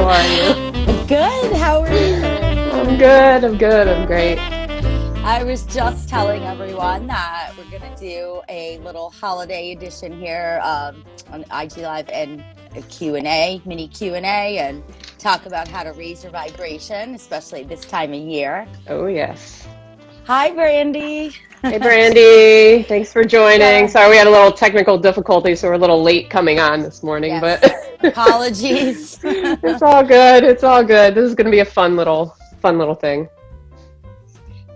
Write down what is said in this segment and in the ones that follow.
are you? Good. How are you? I'm good. I'm good. I'm great. I was just telling everyone that we're going to do a little holiday edition here on IG Live and a Q&A, mini Q&A, and talk about how to raise your vibration, especially this time of year. Oh, yes. Hi, Brandy. Hey, Brandy. Thanks for joining. So, Sorry, we had a little technical difficulty, so we're a little late coming on this morning, but yes, apologies. it's all good. It's all good. This is going to be a fun little thing.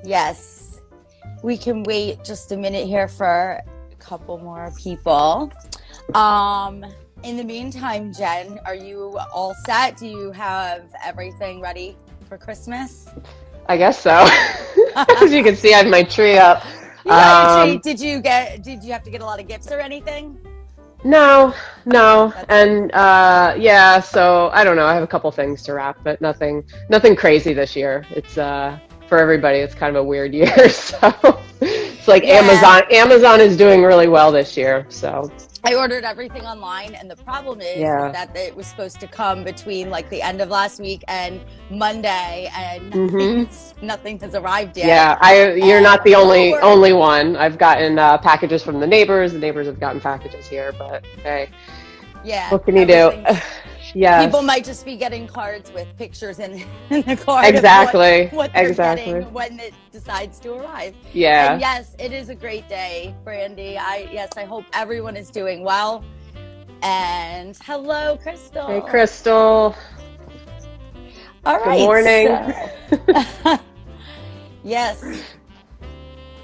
Yes, we can wait just a minute here for a couple more people. In the meantime, Jen, are you all set? Do you have everything ready for Christmas? I guess so. As you can see, I have my tree up. You got your tree. Did you have to get a lot of gifts or anything? No, no, That's good. and yeah. So I don't know. I have a couple things to wrap, but nothing crazy this year. It's for everybody. It's kind of a weird year. So it's like Yeah, Amazon is doing really well this year. So I ordered everything online, and the problem is yeah. that it was supposed to come between like the end of last week and Monday, and Hmm. nothing has arrived yet. Yeah, you're not And the well, only one. I've gotten packages from the neighbors. The neighbors have gotten packages here, but hey, yeah, what can you do? everything's. People Yes, might just be getting cards with pictures in the card of exactly, what they're exactly. getting when it decides to arrive. And Yeah. yes, it is a great day, Brandy. I hope everyone is doing well. And hello, Hey, Crystal. Crystal. All Good right. morning. Yes.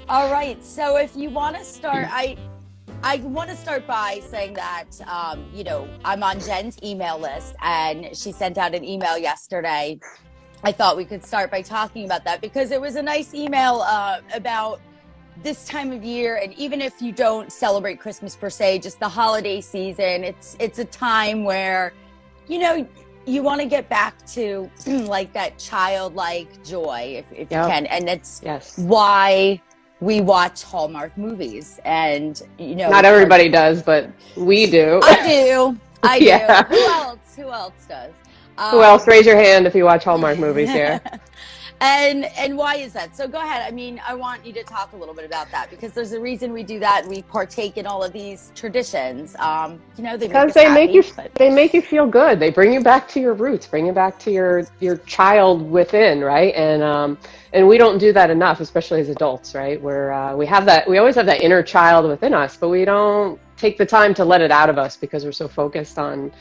All right. So if you want to start, I want to start by saying that, I'm on Jen's email list, and she sent out an email yesterday. I thought we could start by talking about that because it was a nice email about this time of year. And even if you don't celebrate Christmas per se, just the holiday season, it's a time where, you know, you want to get back to like that childlike joy if you Yep. can. And it's Yes. why we watch Hallmark movies. And, Not everybody does, but we do. I do. I do. Yeah. Who else? Who else does? Who else? Um, Raise your hand if you watch Hallmark movies here. and why is that? So go ahead. I mean, I want you to talk a little bit about that because there's a reason we do that. We partake in all of these traditions. They make Because us happy. But they make you feel good. They bring you back to your roots, bring you back to your child within, right? And we don't do that enough, especially as adults, right? We always have that inner child within us, but we don't take the time to let it out of us because we're so focused on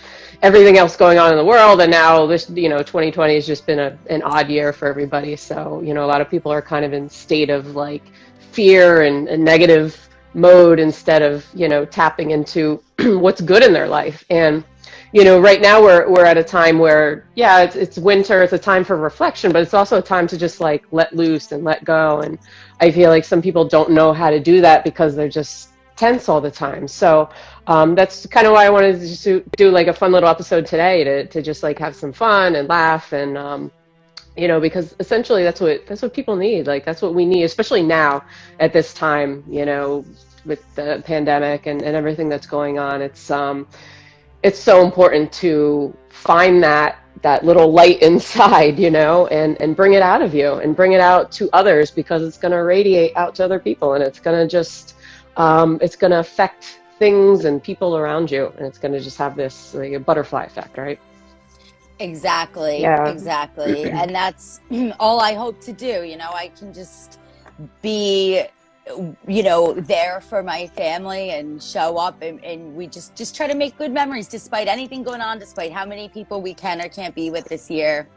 everything else going on in the world. And now this, 2020 has just been an odd year for everybody. So, a lot of people are kind of in state of like fear and negative mode instead of, tapping into what's good in their life. And, right now we're at a time where, yeah, it's winter, it's a time for reflection, but it's also a time to just like let loose and let go. And I feel like some people don't know how to do that because they're just tense all the time. So that's kind of why I wanted to just do like a fun little episode today to just like have some fun and laugh and because essentially that's what people need. Like that's what we need, especially now at this time, with the pandemic and everything that's going on. It's so important to find that little light inside, and bring it out of you and bring it out to others because it's going to radiate out to other people and it's going to just it's going to affect things and people around you, and it's going to just have this like a butterfly effect, right? exactly, Yeah. exactly. And that's all I hope to do. I can just be there for my family and show up and we just try to make good memories despite anything going on, despite how many people we can or can't be with this year,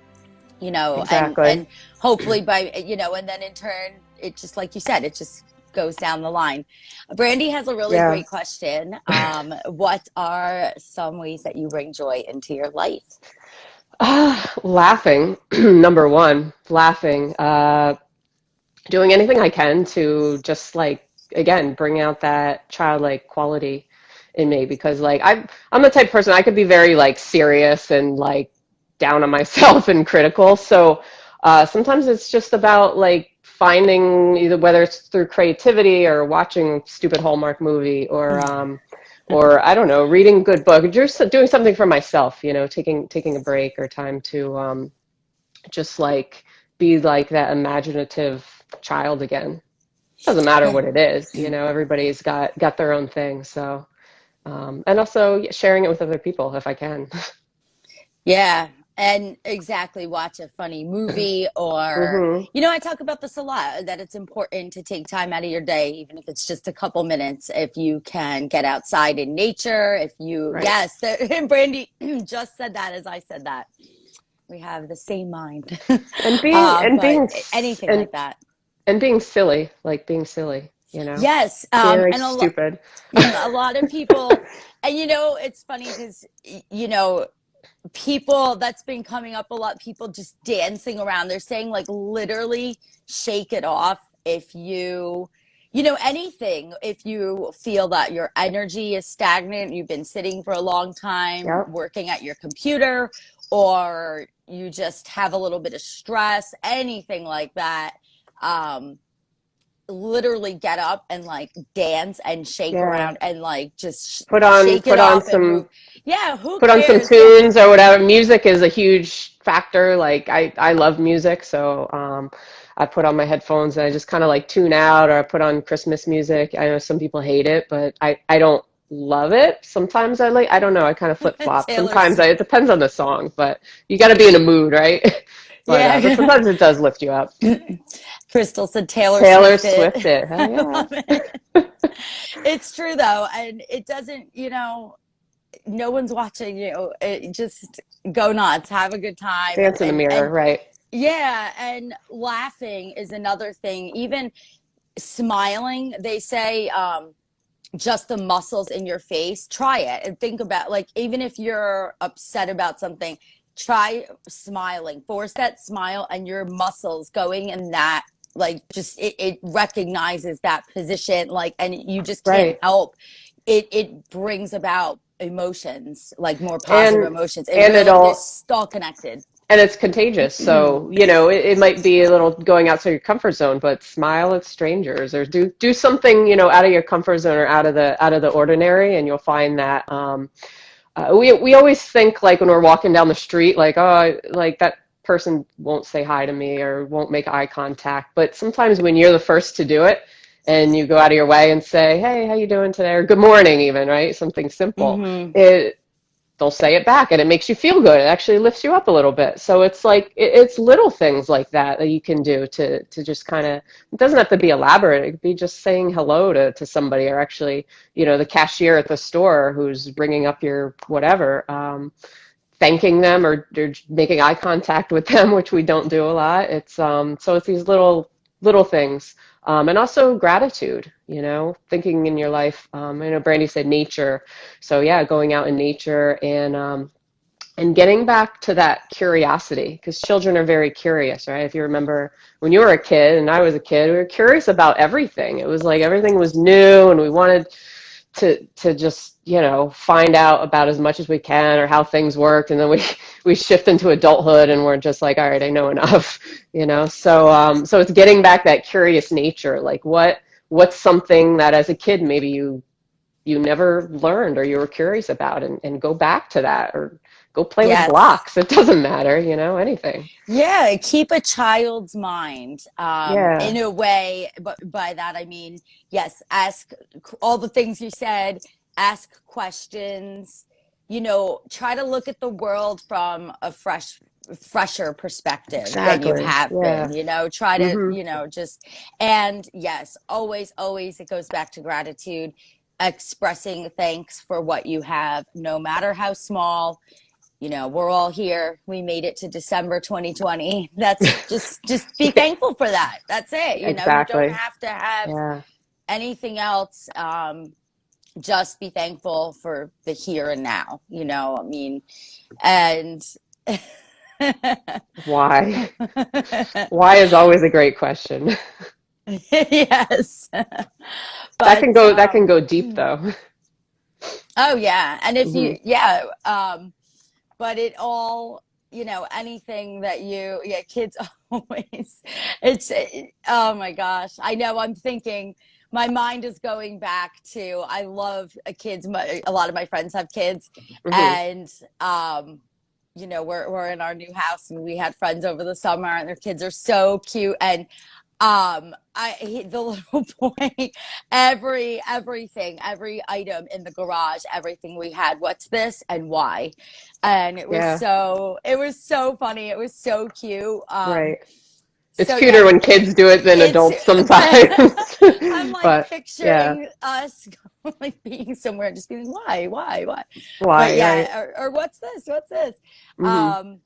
Exactly. and hopefully and then in turn, it just, like you said, it just goes down the line. Brandy has a really Yeah. great question. What are some ways that you bring joy into your life? Laughing, number one, laughing. Doing anything I can to just like again bring out that childlike quality in me because like I'm the type of person I could be very like serious and like down on myself and critical. So sometimes it's just about like finding either whether it's through creativity or watching a stupid Hallmark movie or or I don't know, reading a good book, just doing something for myself, you know, taking a break or time to just like be like that imaginative child again. Doesn't matter what it is, you know, everybody's got their own thing. So, and also sharing it with other people if I can. Yeah, and exactly, watch a funny movie or, Hmm. I talk about this a lot, that it's important to take time out of your day, even if it's just a couple minutes, if you can get outside in nature, if you, Right. yes, Brandy just said that as I said that. We have the same mind. And being and But being anything and like that. and being silly, like being silly, you know, Yes, very and stupid. a lot of people, and it's funny because, people that's been coming up a lot, people just dancing around, they're saying like literally shake it off if anything, if you feel that your energy is stagnant, you've been sitting for a long time Yep. working at your computer, or you just have a little bit of stress, anything like that. um Literally get up and like dance and shake Yeah. around and like just Put on shake it put on off and move. some Yeah, who put on some cares? Yeah. tunes or whatever. Music is a huge factor. Like I love music, so I put on my headphones and I just kind of like tune out, or I put on Christmas music. I know some people hate it, but I don't love it. Sometimes I don't know, I kind of flip-flop. Taylor Sometimes Swift. it depends on the song, but you got to be in a mood, right? But Yeah. sometimes it does lift you up. Crystal said Taylor Taylor Swift it. Swift it. Hell I yeah. love it. It's true though, and it doesn't, no one's watching you. It just go nuts, have a good time, and Dance in the mirror, and right? yeah, and laughing is another thing. Even smiling, they say, just the muscles in your face. Try it and think about, like, even if you're upset about something, try smiling. Force that smile, and your muscles going in that, like, just it recognizes that position, like, and you just can't Right. help it. It brings about emotions, like more positive And emotions. It and it really, they're all all connected. and it's contagious. So, you know, it might be a little going outside your comfort zone, but smile at strangers or do something, you know, out of your comfort zone or out of the ordinary, and you'll find that we always think like when we're walking down the street, like, oh, like that person won't say hi to me or won't make eye contact. But sometimes when you're the first to do it and you go out of your way and say, hey, how you doing today? Or good morning even, right? Something simple. Mm-hmm. It they'll say it back and it makes you feel good. It actually lifts you up a little bit. So it's like it's little things like that that you can do to just kind of, it doesn't have to be elaborate. It could be just saying hello to somebody, or actually, you know, the cashier at the store who's ringing up your whatever, thanking them, or making eye contact with them, which we don't do a lot. It's so it's these little things. And also gratitude, you know, thinking in your life. I know Brandy said nature, so yeah, going out in nature and getting back to that curiosity, because children are very curious, right? If you remember when you were a kid and I was a kid, we were curious about everything. It was like everything was new, and we wanted to just, you know, find out about as much as we can, or how things worked, and then we shift into adulthood and we're just like, all right, I know enough. You know, so it's getting back that curious nature, like what's something that as a kid maybe you never learned or you were curious about, and go back to that, or go play with Yes. blocks. It doesn't matter, you know, anything. Yeah, keep a child's mind, Yeah. in a way, but by that I mean, yes, ask all the things you said, ask questions, try to look at the world from a fresher perspective than you Exactly. have been, Yeah. try to, Hmm. just, and yes, always, always, it goes back to gratitude, expressing thanks for what you have, no matter how small. We're all here. We made it to December 2020. That's just be thankful for that. That's it. You don't Exactly. have to have Yeah. anything else. Just be thankful for the here and now. I mean, and Why? Why is always a great question. yes, That can but go that can go deep though. oh yeah, and if Hmm. you, yeah, but it all. anything that kids always, it's, oh my gosh. I know, I'm thinking, my mind is going back to, I love kids. A lot of my friends have kids, Hmm. and, we're in our new house, and we had friends over the summer, and their kids are so cute. And the little boy, everything, every item in the garage, everything we had, what's this and why? And Yeah, it was so funny. It was so cute. right. It's So yeah, cuter when kids do it than it's, adults sometimes. I'm like But yeah, picturing us like being somewhere and just being, why? But why, right? yeah, or what's this? What's this? Hmm. Um,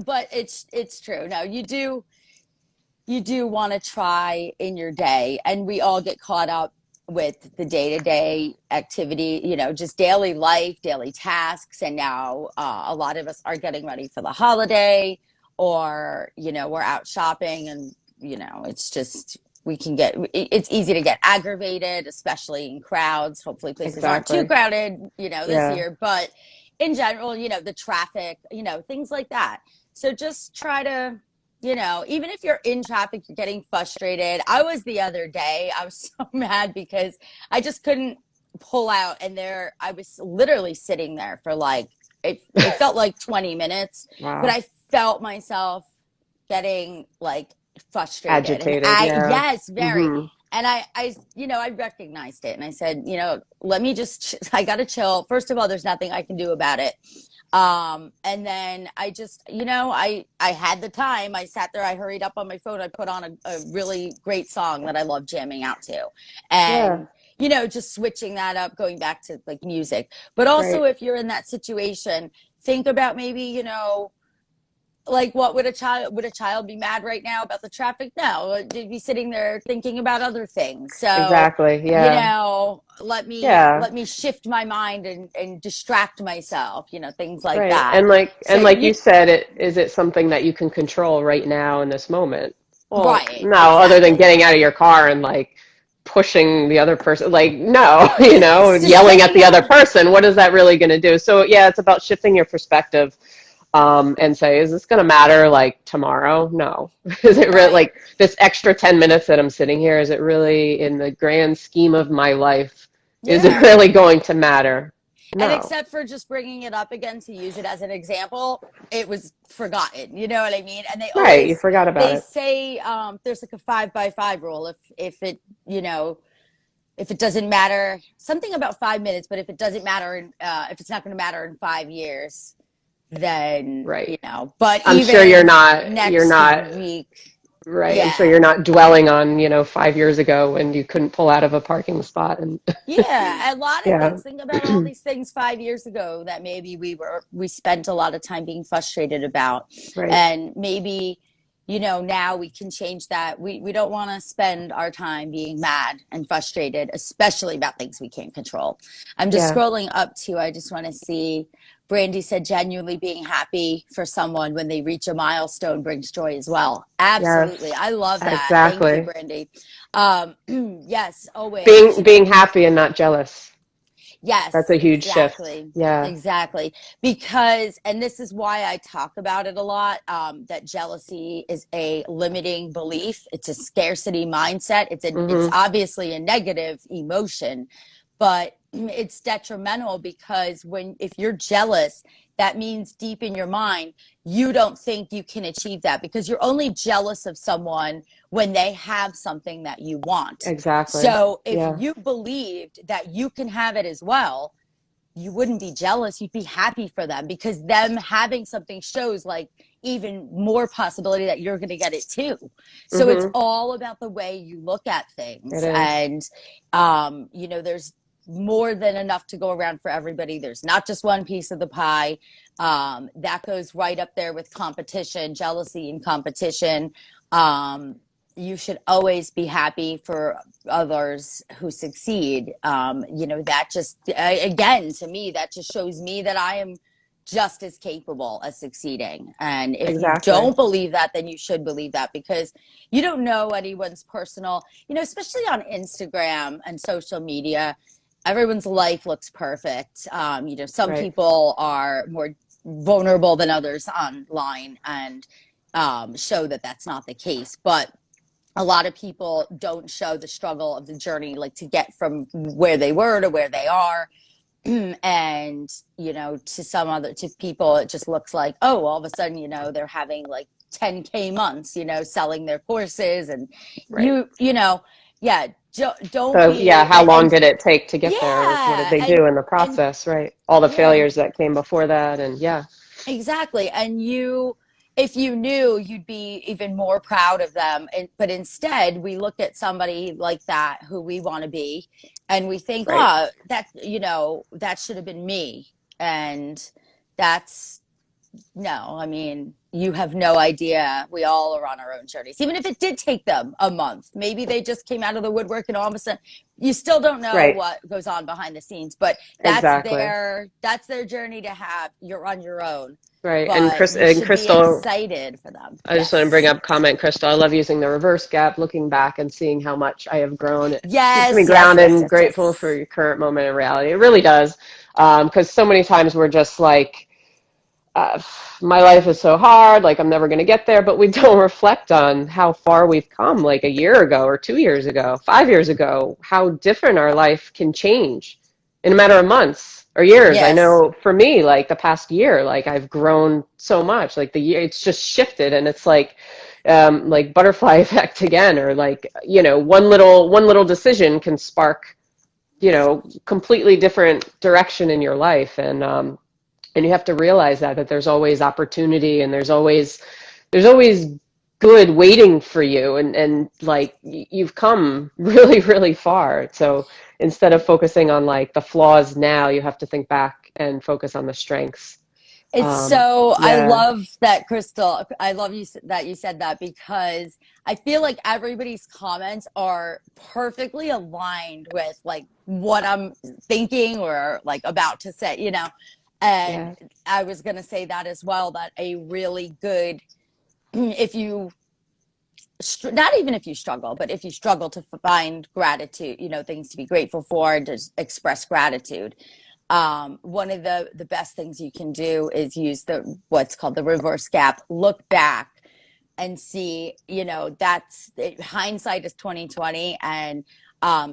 but it's true. No, you do want to try in your day, and we all get caught up with the day-to-day activity, just daily life, daily tasks. And now a lot of us are getting ready for the holiday, or we're out shopping, and it's just, it's easy to get aggravated, especially in crowds. Hopefully places aren't too Exactly. crowded this Yeah. year, but in general, the traffic, things like that. So just try to, even if you're in traffic, you're getting frustrated. I was the other day, I was so mad because I just couldn't pull out. And I was literally sitting there for like, it felt like 20 minutes, but Wow. I felt myself getting like frustrated. And Agitated. Yeah. yes, very. Hmm. And I recognized it, and I said, let me I got to chill. First of all, there's nothing I can do about it. And then I just, I had the time. I sat there, I hurried up on my phone, I put on a really great song that I love jamming out to. Yeah. And, just switching that up, going back to like music. But also, Right. if you're in that situation, think about maybe, like, what would a child be mad right now about the traffic? No, they'd be sitting there thinking about other things. So, Exactly. Yeah. Yeah. let me shift my mind and distract myself, things like Right. that. And So like you said, is it something that you can control right now in this moment? Well, right, no, other than exactly. getting out of your car and like pushing the other person, like no, Just yelling at saying, the other yeah, person, what is that really going to do? So yeah, it's about shifting your perspective, and say, is this going to matter like tomorrow? No. Is it really right. like this extra 10 minutes that I'm sitting here? Is it really in the grand scheme of my life? Is it Yeah. really going to matter? And No. except for just bringing it up again to use it as an example, it was forgotten. You know what I mean? And Right. You forgot about they it. say, there's like a 5 by 5 rule. If it, if it doesn't matter, something about 5 minutes, but if it doesn't matter, if it's not going to matter in 5 years, then, Right. but I'm sure even you're next not, week, right. I'm sure yeah. you're not dwelling on, 5 years ago when you couldn't pull out of a parking spot and Yeah, a lot of yeah. things. Think about all these things 5 years ago that maybe we spent a lot of time being frustrated about. Right. And maybe, now we can change that. We don't want to spend our time being mad and frustrated, especially about things we can't control. I'm just Yeah. scrolling up to, I just want to see, Brandy said genuinely being happy for someone when they reach a milestone brings joy as well. Absolutely. Yes. I love that. Thank you, Exactly. Brandy. Yes, always, Being happy and not jealous. That's yes, a huge shift. exactly. Yeah. Exactly. Because, and this is why I talk about it a lot, that jealousy is a limiting belief. It's a scarcity mindset. It's Hmm. obviously a negative emotion, but it's detrimental because if you're jealous, that means deep in your mind, you don't think you can achieve that because you're only jealous of someone when they have something that you want. Exactly. So if Yeah. you believed that you can have it as well, you wouldn't be jealous. You'd be happy for them because them having something shows like even more possibility that you're going to get it too. So it's Hmm. all about the way you look at It things. is. And, there's more than enough to go around for everybody. There's not just one piece of the pie. That goes right up there with competition, jealousy and competition. Um, you should always be happy for others who succeed. That just, again, to me, that just shows me that I am just as capable as succeeding. And if you Exactly. don't believe that, then you should believe that because you don't know anyone's personal, especially on Instagram and social media. Everyone's life looks perfect. Some Right. people are more vulnerable than others online and show that that's not the case. But a lot of people don't show the struggle of the journey, like to get from where they were to where they are. And, to people, it just looks like, oh, all of a sudden, they're having like 10K months, selling their courses and Right. yeah, don't So yeah, be, how long and did it take to get there? What did yeah, they do in the and process, right? All the yeah, failures that came before that, and yeah, exactly. And if you knew, you'd be even more proud of them. But instead, we look at somebody like that who we want to be, and we think, right. oh, that should have been me. And that's no, I mean, you have no idea. We all are on our own journeys. Even if it did take them a month, maybe they just came out of the woodwork and all of a sudden you still don't know Right. what goes on behind the scenes, but Exactly. that's their journey to have. You're on your own, Right. And but Chris you and should be Crystal, excited for them. I just want to bring Yes. up comment, Crystal. I love using the reverse gap, looking back and seeing how much I have grown. It keeps me Yes, yes, grounded yes, and yes, grateful for yes. your current moment in reality. It really does. Because so many times we're just like, uh, my life is so hard, like I'm never going to get there, but we don't reflect on how far we've come, like a year ago or 2 years ago, 5 years ago, how different our life can change in a matter of months or years. I Yes. know for me, like the past year, like I've grown so much, like the year, it's just shifted and it's like butterfly effect again, or like, one little decision can spark, completely different direction in your life. And you have to realize that there's always opportunity and there's always good waiting for you, and like you've come really really far. So instead of focusing on like the flaws now, you have to think back and focus on the strengths. It's so, I Yeah. love that, Crystal. I love that you said that, because I feel like everybody's comments are perfectly aligned with like what I'm thinking or like about to say. And Yeah. I was going to say that as well, that a really good, if you, not even if you struggle, but if you struggle to find gratitude, things to be grateful for and to express gratitude, one of the best things you can do is use the what's called the reverse gap. Look back and see, that's hindsight is 2020, and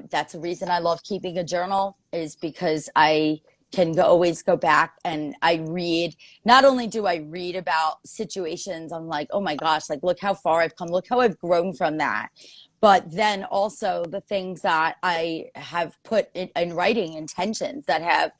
that's the reason I love keeping a journal, is because I can always go back and I read. Not only do I read about situations, I'm like, oh my gosh, like look how far I've come, look how I've grown from that. But then also the things that I have put in writing, intentions that have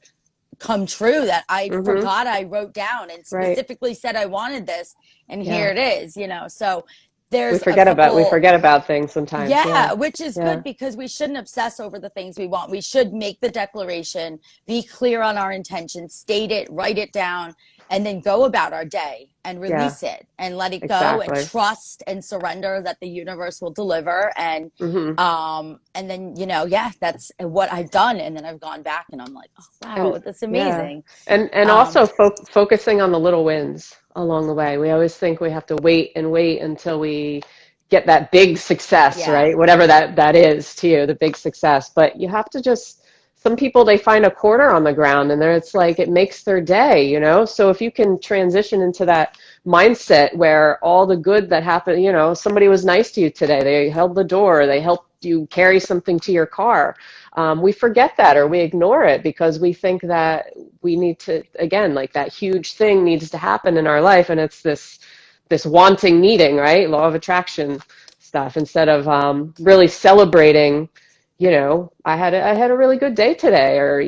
come true, that I Mm-hmm. forgot I wrote down and Right. specifically said I wanted this, and here Yeah. it is. So we there's a forget about we couple. forget about things sometimes. Yeah. Yeah, which is Yeah. good, because we shouldn't obsess over the things we want. We should make the declaration, be clear on our intentions, state it, write it down, and then go about our day and Yeah. release it and let it go and Exactly. trust and surrender that the universe will deliver. Mm-hmm. And then, yeah, that's what I've done. And then I've gone back and I'm like, oh And wow, that's yeah, amazing. and Um, also focusing on the little wins along the way. We always think we have to wait and wait until we get that big success, yeah. right? Whatever that is to you, the big success. But you have to just, some people, they find a quarter on the ground and there it's like it makes their day. So if you can transition into that mindset where all the good that happened, somebody was nice to you today, they held the door, they helped you carry something to your car. We forget that, or we ignore it because we think that we need to, again, like that huge thing needs to happen in our life, and it's this wanting needing, right? Law of attraction stuff, instead of really celebrating. I had a really good day today, or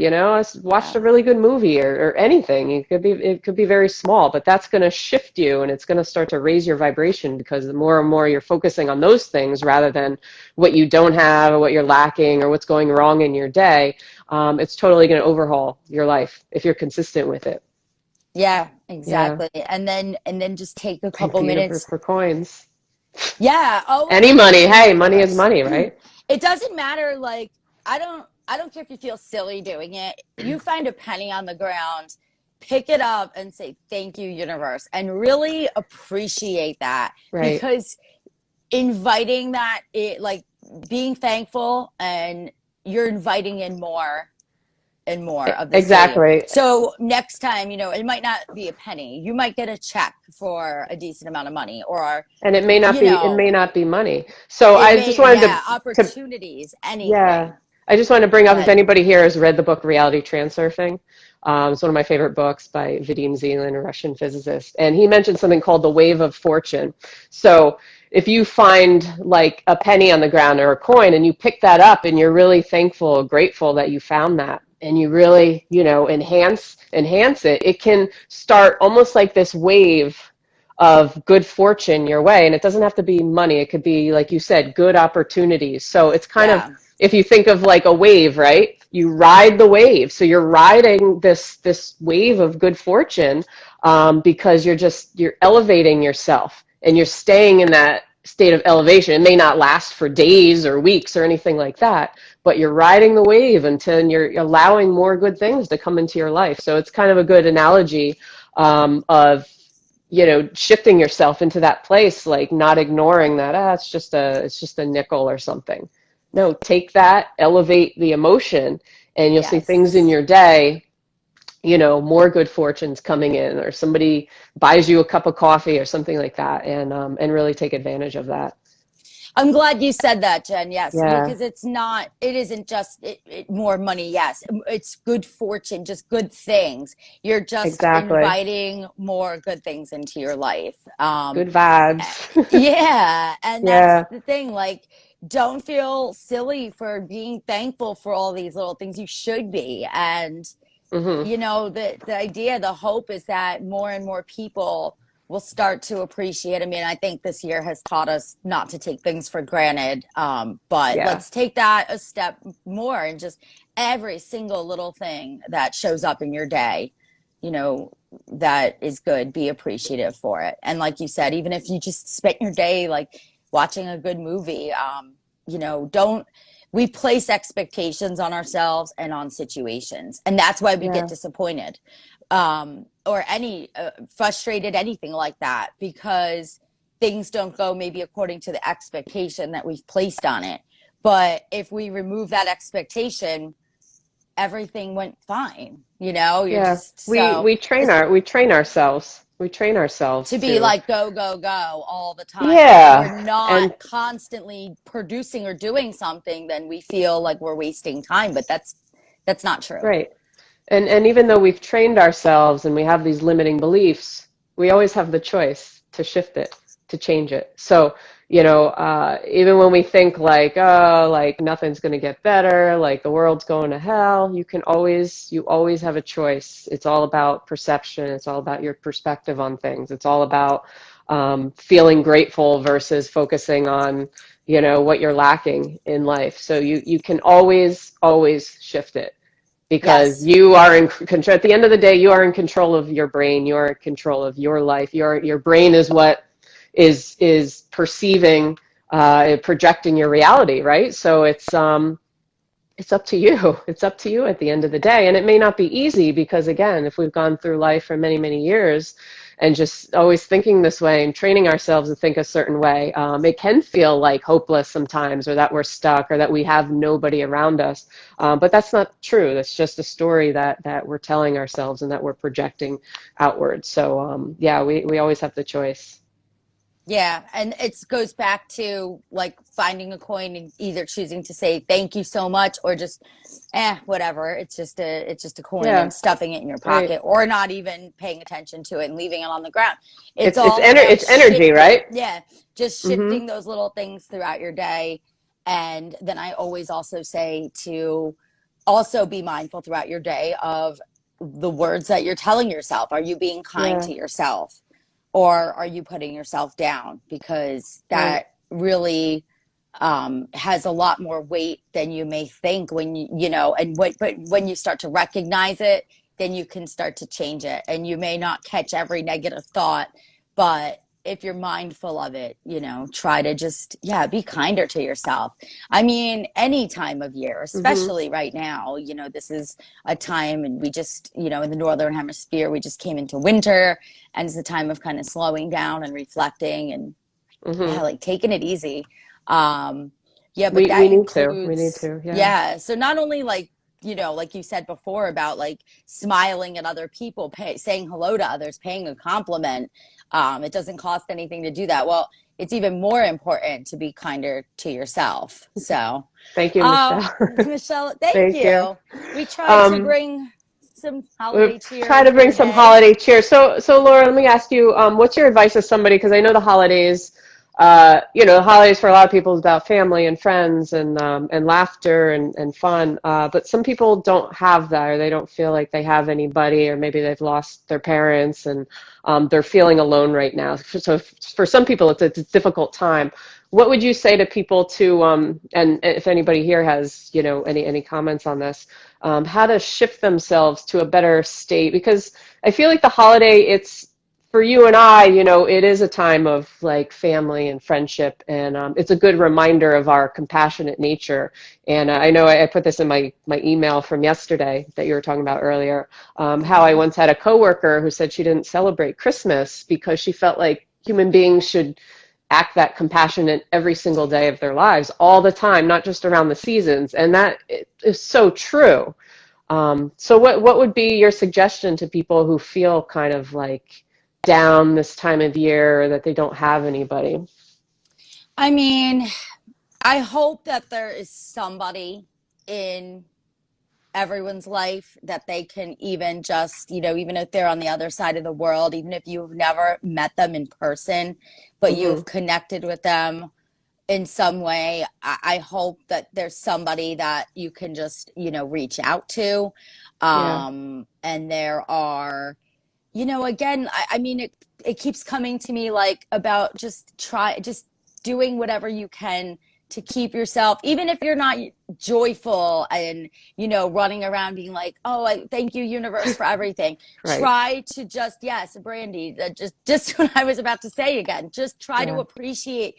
watched Yeah. a really good movie, or anything. It could be very small, but that's going to shift you, and it's going to start to raise your vibration, because the more and more you're focusing on those things rather than what you don't have or what you're lacking or what's going wrong in your day. It's totally going to overhaul your life if you're consistent with it. Yeah, Yeah. exactly. And then just take a Thank couple the universe minutes. for coins. Yeah. Oh, and Any then money. thank the Hey, money is universe. money, right? It doesn't matter. Like, I don't care if you feel silly doing it. You find a penny on the ground, pick it up and say, thank you, universe, and really appreciate that, Right. because inviting that, it like being thankful, and you're inviting in more. and more of the same. Exactly. So next time, you know, it might not be a penny. You might get a check for a decent amount of money, or, And you it know, may not be money. So it I just may, wanted yeah, to opportunities, yeah, anything. I just wanted to bring Go up if ahead. anybody here has read the book Reality Transurfing. It's one of my favorite books by Vadim Zeland, a Russian physicist. And he mentioned something called the wave of fortune. So if you find like a penny on the ground or a coin and you pick that up and you're really thankful, grateful that you found that, and you really, you know, enhance it, it can start almost like this wave of good fortune your way. And it doesn't have to be money. It could be, like you said, good opportunities. So it's kind of, Yeah. if you think of like a wave, right? You ride the wave. So you're riding this wave of good fortune, because you're elevating yourself and you're staying in that state of elevation. It may not last for days or weeks or anything like that, but you're riding the wave until you're allowing more good things to come into your life. So it's kind of a good analogy, of, you know, shifting yourself into that place, like not ignoring that, it's just a nickel or something. No, take that, elevate the emotion, and you'll see things in Yes. your day, you know, more good fortunes coming in, or somebody buys you a cup of coffee or something like that, and really take advantage of that. I'm glad you said that, Jen. Yes, Yeah, because it isn't just more money. Yes, it's good fortune, just good things. You're just exactly. inviting more good things into your life. Good vibes. Yeah, and that's Yeah. the thing. Like, don't feel silly for being thankful for all these little things. You should be, and Hmm. you know, the idea, the hope is that more and more people will start to appreciate. I mean, I think this year has taught us not to take things for granted, but Yeah. let's take that a step more, and just every single little thing that shows up in your day, you know, that is good, be appreciative for it. And like you said, even if you just spent your day like watching a good movie, you know, don't we place expectations on ourselves and on situations, and that's why we get Yeah. disappointed, or any frustrated, anything like that, because things don't go maybe according to the expectation that we've placed on it. But if we remove that expectation, everything went fine. You know, you're Yeah. just so because We train ourselves. We train to ourselves be to, like go go go all the time, and if we're yeah. not And constantly producing or doing something, then we feel like we're wasting time, but that's not true. right. And even though we've trained ourselves and we have these limiting beliefs, we always have the choice to shift it, to change it. So, you know, even when we think like, oh, like nothing's going to get better, like the world's going to hell, you always have a choice. It's all about perception. It's all about your perspective on things. It's all about, feeling grateful versus focusing on, you know, what you're lacking in life. So you can always shift it, because Yes. you are in control. At the end of the day, you are in control of your brain. You are in control of your life. Your brain is what is perceiving, projecting your reality, right? So it's up to you. It's up to you at the end of the day. And it may not be easy because, again, if we've gone through life for many, many years and just always thinking this way and training ourselves to think a certain way, it can feel like hopeless sometimes, or that we're stuck, or that we have nobody around us. But that's not true. That's just a story that we're telling ourselves and that we're projecting outward. So, yeah, we always have the choice. Yeah, and it goes back to like finding a coin and either choosing to say thank you so much, or just whatever. It's just a coin, and Yeah, stuffing it in your right. pocket, or not even paying attention to it and leaving it on the ground. It's It's all about it's energy, shifting. right? Yeah, just Mm-hmm. shifting those little things throughout your day. And then I always also say to also be mindful throughout your day of the words that you're telling yourself. Are you being kind Yeah, to yourself? Or are you putting yourself down? Because right. that really has a lot more weight than you may think when you know, and but when you start to recognize it, then you can start to change it. And you may not catch every negative thought, but if you're mindful of it, you know, try to just, yeah, be kinder to yourself. I mean, any time of year, Mm-hmm. especially right now, you know, this is a time, and we just, you know, in the Northern Hemisphere, we just came into winter, and it's a time of kind of slowing down and reflecting, and Mm-hmm. yeah, like taking it easy. Um, yeah, but We that need to. We need includes, to. Yeah. yeah. So not only like like you said before about like smiling at other people, saying hello to others, paying a compliment. It doesn't cost anything to do that. Well, it's even more important to be kinder to yourself. So, Thank you, Michelle. Michelle, thank Thank you. you. We tried to Um, bring some we'll holiday try cheer to to bring your some day. holiday cheer. So Laura, let me ask you, what's your advice as somebody, because I know the holidays, the holidays for a lot of people is about family and friends and laughter and fun. But some people don't have that, or they don't feel like they have anybody, or maybe they've lost their parents and they're feeling alone right now. So for some people, it's a difficult time. What would you say to people to, and if anybody here has, any comments on this, how to shift themselves to a better state? Because I feel like the holiday, it's for you and I, it is a time of like family and friendship, and it's a good reminder of our compassionate nature. And I know I put this in my email from yesterday that you were talking about earlier, how I Mm-hmm. once had a coworker who said she didn't celebrate Christmas because she felt like human beings should act that compassionate every single day of their lives, all the time, not just around the seasons. And that is so true. So what would be your suggestion to people who feel kind of like down this time of year, or that they don't have anybody? I mean, I hope that there is somebody in everyone's life that they can even just, even if they're on the other side of the world, even if you've never met them in person, but Hmm. you've connected with them in some way. I hope that there's somebody that you can just, reach out to. Yeah, And there are, again, I mean, it keeps coming to me like about just doing whatever you can to keep yourself, even if you're not joyful and, running around being like, oh, I thank you, universe, for everything. right. Try to just, yes, Brandy, just what I was about to say again, just try to Yeah. appreciate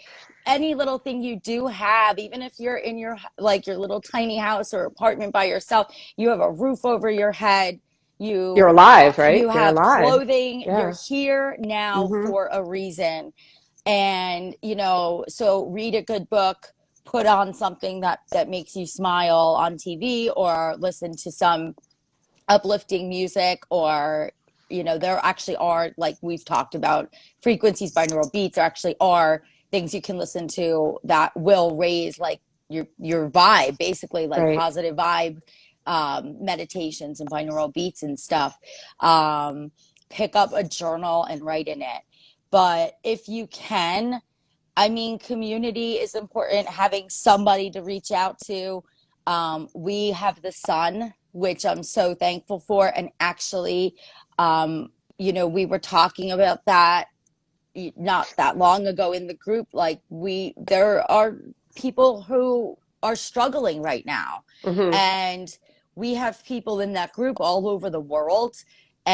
any little thing you do have, even if you're in your little tiny house or apartment by yourself, you have a roof over your head, You're you alive, right? you You're have alive. clothing, you're Yeah. here now Hmm. for a reason. And so read a good book, put on something that makes you smile on TV, or listen to some uplifting music, or there actually are, like we've talked about, frequencies, binaural beats. There actually are things you can listen to that will raise like your vibe, basically, like Right. positive vibe, meditations and binaural beats and stuff. um, Pick up a journal and write in it. But if you can, I mean, community is important, having somebody to reach out to. We have the sun, which I'm so thankful for. And actually, we were talking about that not that long ago in the group. Like, there are people who are struggling right now. Hmm. And we have people in that group all over the world,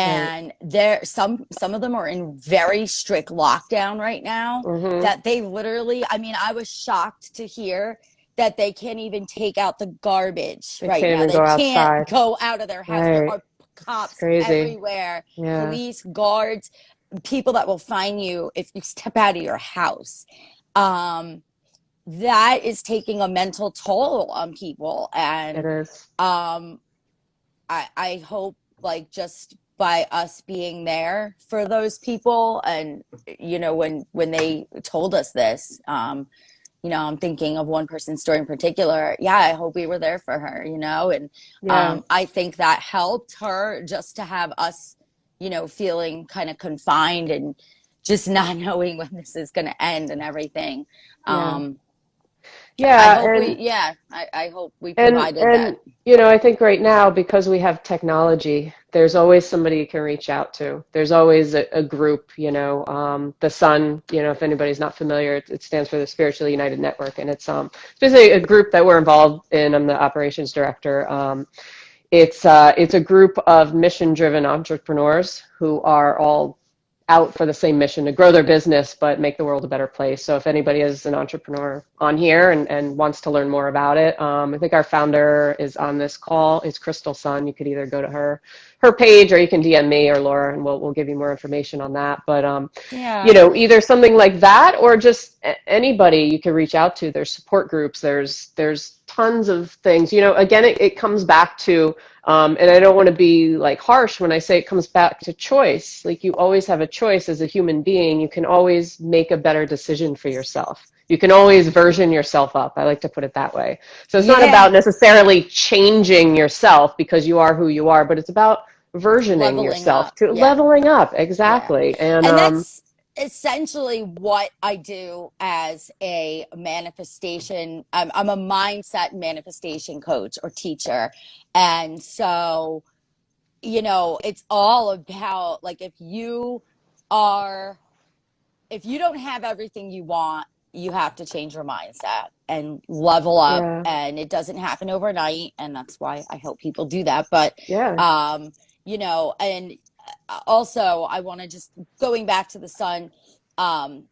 Right. and there some of them are in very strict lockdown right now, Hmm. that they literally, I mean, I was shocked to hear that they can't even take out the garbage They right can't now. even They go can't outside. go out of their house. There Right. are It's cops crazy. everywhere, Yeah. police, guards, people that will fine you if you step out of your house. um that is taking a mental toll on people. It And is. um I hope, like, just by us being there for those people. And when they told us this, I'm thinking of one person's story in particular. Yeah, I hope we were there for her, and Yeah. I think that helped her, just to have us, feeling kind of confined and just not knowing when this is going to end and everything. Yeah. um I Yeah. hope we yeah I hope we And provided that. and I think right now, because we have technology, there's always somebody you can reach out to. There's always a group, the Sun, if anybody's not familiar, it stands for the Spiritually United Network, and it's basically a group that we're involved in. I'm the operations director. It's a group of mission-driven entrepreneurs who are all out for the same mission to grow their business, but make the world a better place. So if anybody is an entrepreneur on here and wants to learn more about it, I think our founder is on this call. It's Crystal Sun. You could either go to her page, or you can DM me or Laura, and we'll give you more information on that. But Yeah. either something like that, or just anybody you can reach out to. There's support groups. There's tons of things. You know, again, it comes back to, and I don't want to be like harsh when I say it comes back to choice. Like you always have a choice as a human being. You can always make a better decision for yourself. You can always version yourself up. I like to put it that way. So it's not Yeah. about necessarily changing yourself because you are who you are, but it's about versioning Leveling yourself up. to Yeah. leveling up. Yeah. Exactly. And And that's essentially what I do as a manifestation. I'm a mindset manifestation coach or teacher. And so, you know, it's all about like are, if you don't have everything you want, you have to change your mindset and level up. yeah, And it doesn't happen overnight. And that's why I help people do that. But, yeah, um, you know, and also I want to just going back to the sun.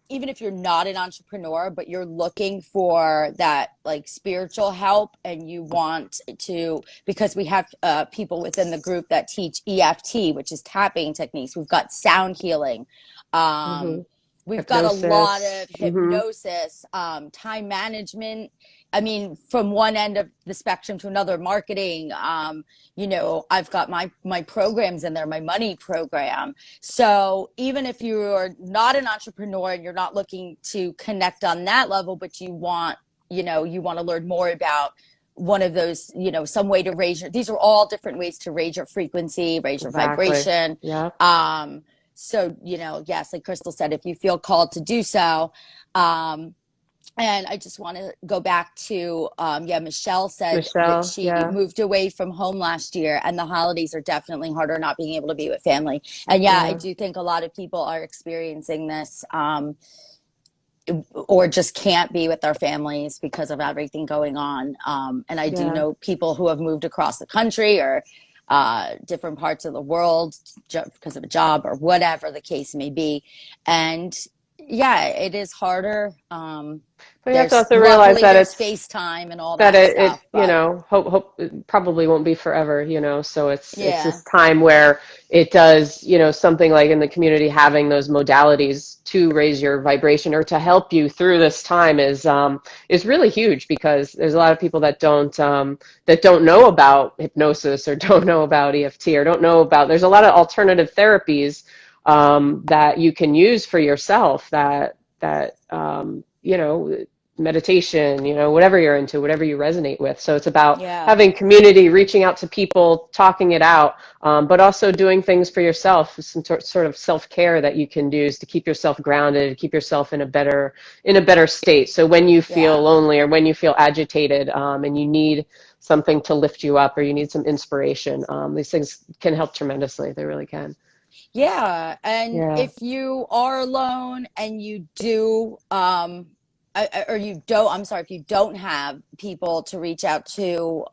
Even if you're not an entrepreneur, but you're looking for that like spiritual help and you want to, because we have people within the group that teach EFT, which is tapping techniques. We've got sound healing. hmm Um, We've got a lot hypnosis. of hypnosis, time management. I mean, from one end of the spectrum to another, marketing. You know, I've got my programs in there, my money program. So even if you're not an entrepreneur and you're not looking to connect on that level, but you want, you know, you want to learn more about one of those, you know, some way to raise your, these are all different ways to raise your frequency, raise your Exactly. vibration. Yeah. Um, so, you know, yes, like Crystal said, if you feel called to do so, um, and I just want to go back to, yeah, Michelle said that Michelle. she Yeah. moved away from home last year, and the holidays are definitely harder not being able to be with family. And yeah, I Yeah. do think a lot of people are experiencing this, or just can't be with their families because of everything going on. And I do Yeah. know people who have moved across the country or different parts of the world because of a job or whatever the case may be. And yeah, it is harder. But you have to There's also realize luckily that there's it's FaceTime and all that that it stuff, you but know hope it probably won't be forever, you know, so it's yeah, this time where it does, you know, something like in the community having those modalities to raise your vibration or to help you through this time is really huge because there's a lot of people that don't know about hypnosis or don't know about EFT or don't know about, there's a lot of alternative therapies that you can use for yourself that you know, meditation, you know, whatever you're into, whatever you resonate with. So it's about yeah, having community, reaching out to people, talking it out, but also doing things for yourself, some sort of self-care that you can do to keep yourself grounded, keep yourself in a better state. So when you feel yeah. lonely or when you feel agitated and you need something to lift you up or you need some inspiration, these things can help tremendously. They really can. Yeah, and Yeah. if you are alone and you do, or you don't, I'm sorry, if you don't have people to reach out to,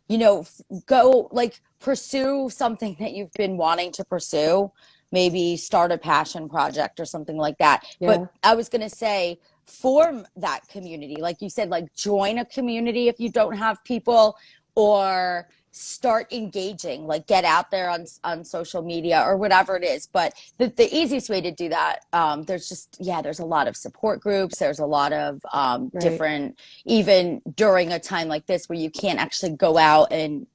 you know, go like pursue something that you've been wanting to pursue, maybe start a passion project or something like that. But Yeah. I was going to say, form that community. Like you said, like join a community if you don't have people, or start engaging, like get out there on social media or whatever it is. But the easiest way to do that, there's just, yeah, there's a lot of support groups, there's a lot of Right. different, even during a time like this where you can't actually go out and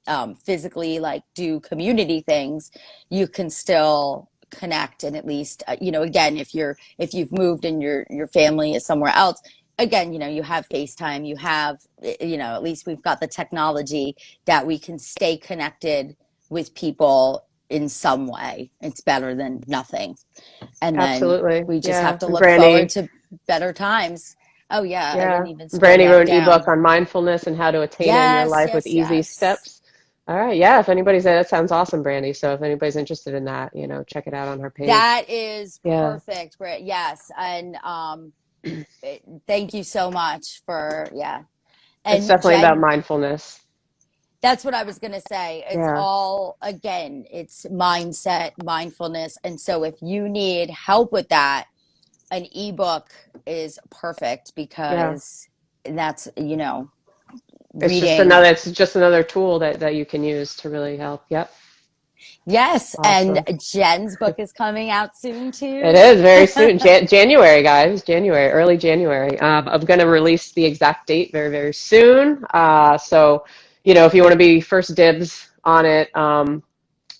physically like do community things, you can still connect. And at least you know, again, if you've moved and your family is somewhere else, again, you know, you have FaceTime, you have, you know, at least we've got the technology that we can stay connected with people in some way. It's better than nothing. And then Absolutely. we just have Yeah. to look forward Brandy. to better times. Oh yeah, I didn't Yeah. even scroll Brandy back wrote an ebook down. on mindfulness and how to attain it in your Yes, life with yes, easy yes. steps. All right. Yeah. If anybody's, that sounds awesome, Brandy. So if anybody's interested in that, you know, check it out on her page. That is Yeah. perfect, Britt. Yes. And thank you so much for, yeah. It's And definitely about Jen, mindfulness. that's what I was going to say. It's Yeah. all, again, it's mindset, mindfulness. And so if you need help with that, an ebook is perfect Yeah. because that's, you know, reading. It's just another tool that you can use to really help. Yep. Yes, and Awesome. Jen's book is coming out soon It too. is very soon. January, guys. January, early January. I'm going to release the exact date very, very soon. So, if you want to be first dibs on it,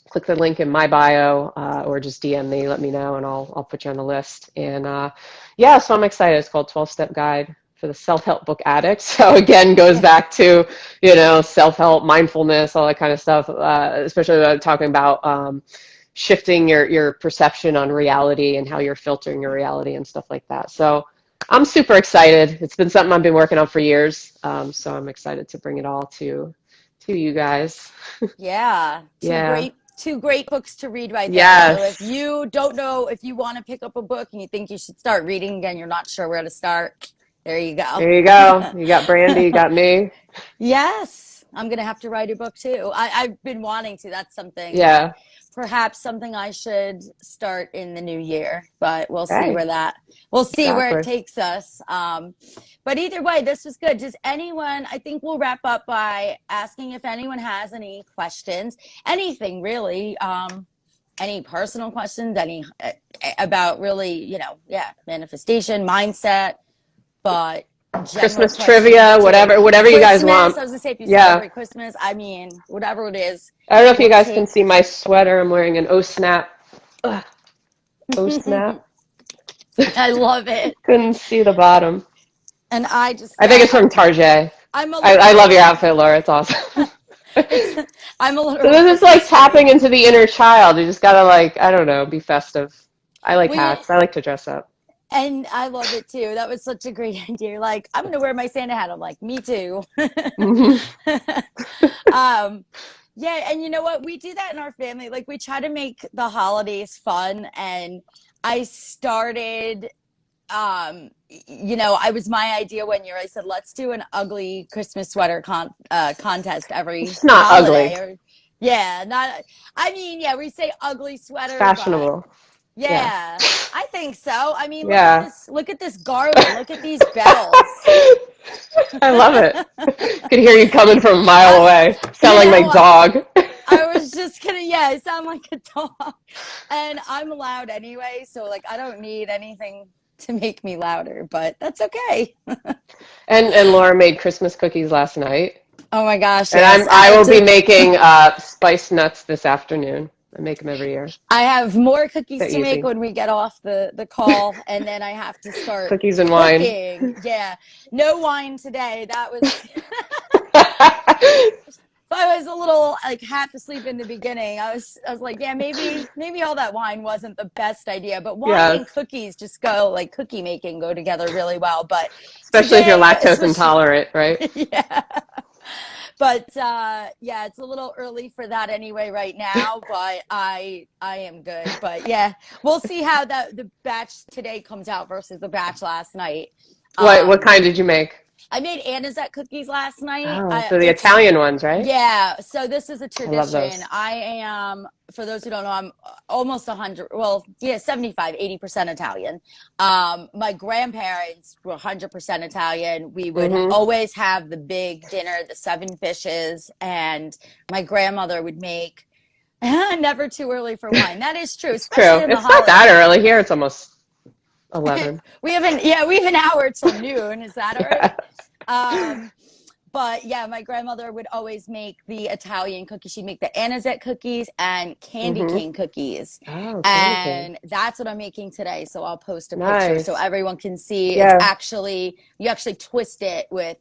click the link in my bio, or just DM me, let me know, and I'll put you on the list. And yeah, so I'm excited. It's called 12-Step Guide for the Self-Help Book Addict. So again, goes back to, self-help, mindfulness, all that kind of stuff, especially talking about shifting your perception on reality and how you're filtering your reality and stuff like that. So I'm super excited. It's been something I've been working on for years. So I'm excited to bring it all to you guys. Yeah, Yeah. two great books to read right there. So if Yes. you don't know if you want to pick up a book and you think you should start reading again, you're not sure where to start, there you go. There you go. You got Brandy, you got me. Yes, I'm gonna have to write a book too. I've been wanting to. That's something that Yeah. perhaps something I should start in the new year, but Hey, we'll see where it exactly. takes us. But either way, this was good. Does anyone, I think we'll wrap up by asking if anyone has any questions, anything really, any personal questions, any about really, yeah, manifestation, mindset, but general Christmas questions trivia, too. whatever you guys Christmas, want. I was gonna say if you Yeah. celebrate Christmas, I mean, whatever it is, I don't know if you we'll guys can take. see my sweater. I'm wearing an Oh Snap. Ugh, Oh Snap. I love it. Couldn't see the bottom. And I just, I think yeah, it's from Tarjay. I'm a I love your little, outfit, Laura. It's awesome. it's, I'm a So little this is like Christmas tapping tree. into the inner child. You just gotta I don't know, be festive. I like We, hats. I like to dress up. and I love it too. That was such a great idea. You're like, I'm going to wear my Santa hat. I'm like, me too. Hmm. um, yeah. And you know what? We do that in our family. Like, we try to make the holidays fun. And I started, I was my idea one year. I said, let's do an ugly Christmas sweater contest every It's not ugly. holiday. Or, yeah, not, I mean, yeah, we say ugly It's sweater, but fashionable. Yeah. yeah, I think so. I mean, Yeah. look at this garland, look at these bells. I love it. Could hear you coming from a mile I, away. Sound you like my know, dog. I was just gonna, yeah, I sound like a dog. And I'm loud anyway, so like I don't need anything to make me louder, but that's okay. And Laura made Christmas cookies last night. Oh my gosh, And yes. I will be making spice nuts this afternoon. I make them every year. I have more cookies They're to make easy. when we get off the call, and then I have to start Cookies and wine. cooking. Yeah. No wine today. That was I was a little like half asleep in the beginning. I was like, yeah, maybe all that wine wasn't the best idea, but wine and Yes. cookies just go like cookie making go together really well. But Especially if you're today, lactose especially intolerant, right? yeah. But yeah, it's a little early for that anyway right now, but I am good. But yeah, we'll see how the batch today comes out versus the batch last night. What Um kind did you make? I made Anisette cookies last night. Oh, so the It's Italian ones, right? yeah. So this is a I love tradition. those. I am, for those who don't know, I'm almost 100. Well, yeah, 75, 80% Italian. My grandparents were 100% Italian. We would Mm-hmm. always have the big dinner, the 7 fishes, and my grandmother would make. Never too early for wine. That is true, It's especially true. in the It's not that holidays. early here. It's almost 11. We have an hour till noon. Is that Yeah. early? Um, but yeah, my grandmother would always make the Italian cookies. She'd make the anisette cookies and candy Mm-hmm. cane cookies. Oh, candy cane. And that's what I'm making today. So I'll post a picture so Nice. everyone can see. It's Yeah. actually, you actually twist it with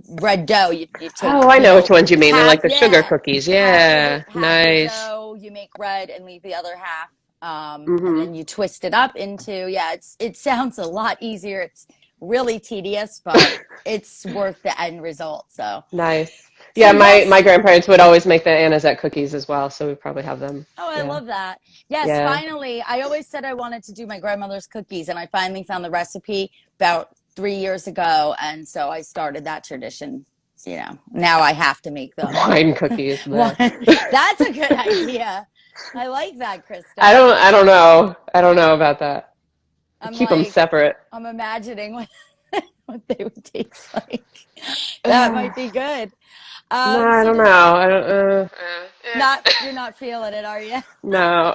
red dough. You take, Oh, I know which ones you mean. They're like the sugar yeah, cookies. Yeah. half the Nice. dough, you make red and leave the other half. And Mm-hmm. then you twist it up into, yeah, it sounds a lot easier. It's really tedious, but it's worth the end result. Nice. So Yeah, my yes. grandparents would always make the anisette cookies as well, so we probably have them. Oh, I Yeah. love that. Yes, Yeah. finally. I always said I wanted to do my grandmother's cookies, and I finally found the recipe about 3 years ago. And so I started that tradition. Now I have to make them. Wine cookies. One, Bleh. that's a good idea. I like that, I Krista. don't I don't know. I don't know about that. I'm Keep them like, separate. I'm imagining what they would taste like. That might be good. No, I So don't know. does I don't. you're not feeling it, are you? No.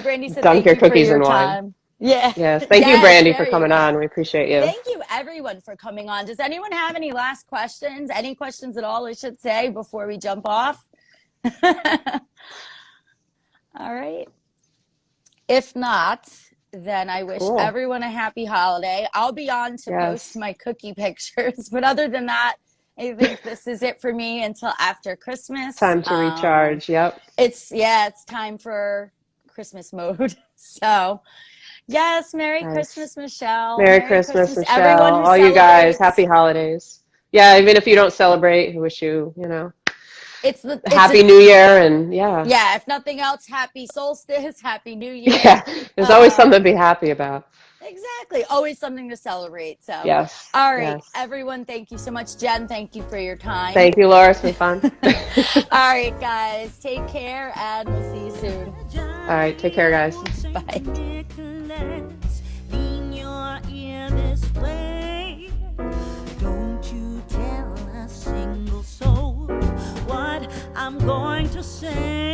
Brandy said Dunk thank your you for cookies your and wine. time. Yeah. Yes. Thank you, Yes, Brandy, for there you coming go. on. We appreciate you. Thank you everyone for coming on. Does anyone have any last questions? Any questions at all, I should say, before we jump off? All right. If not, then I wish Cool. everyone a happy holiday. I'll be on to post Yes. my cookie pictures, but other than that, I think this is it for me until after Christmas. Time to recharge. Yep. It's time for Christmas mode. So, yes, Merry Nice. Christmas, Michelle. Merry Merry Christmas, Christmas, everyone Michelle. who All you guys, happy celebrates. holidays. Yeah, even if you don't celebrate, I wish you, It's a happy New Year and yeah. Yeah, if nothing else, happy solstice, happy new year. Yeah. There's always something to Um, be happy about. exactly. Always something to celebrate. So, Yes. all right, Yes. everyone, thank you so much. Jen, thank you for your time. Thank you, Laura. It's been fun. All right, guys, take care and we'll see you soon. All right. Take care, guys. Bye. Don't you tell a single soul what I'm going to say.